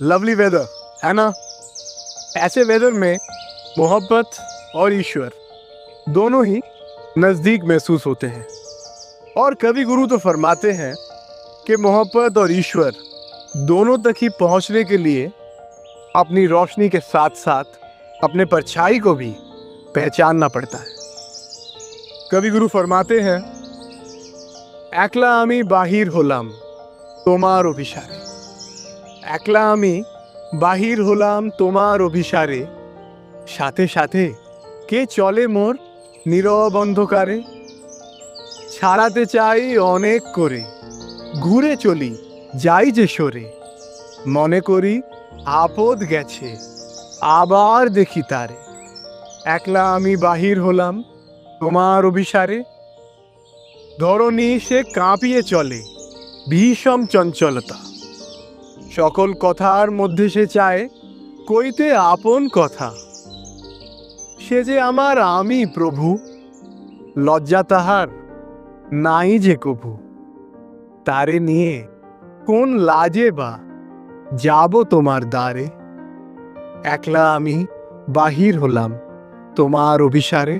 Lovely weather है ना। ऐसे वेदर में मोहब्बत और ईश्वर दोनों ही नज़दीक महसूस होते हैं। और कवि गुरु तो फरमाते हैं कि मोहब्बत और ईश्वर दोनों तक ही पहुंचने के लिए अपनी रोशनी के साथ साथ अपने परछाई को भी पहचानना पड़ता है। कवि गुरु फरमाते हैं, একলা আমি বাহির হলাম তোমার অভিসারে, একলা আমি বাহির হলাম তোমার অভিসারে, সাথে সাথে কে চলে মোর নীরব অন্ধকারে, ছাড়াতে চাই অনেক করে ঘুরে চলি যাই যে সরে, মনে করি আপদ গেছে আবার দেখি তারে, একলা আমি বাহির হলাম তোমার অভিসারে, ধরণী সে কাঁপিয়ে চলে ভীষণ চঞ্চলতা, সকল কথার মধ্যে সে চায় কইতে আপন কথা, সে যে আমার আমি প্রভু, লজ্জা তাহার নাই যে কভু, তারে নিয়ে কোন লাজে বা যাব তোমার দ্বারে, একলা আমি বাহির হলাম তোমার অভিসারে।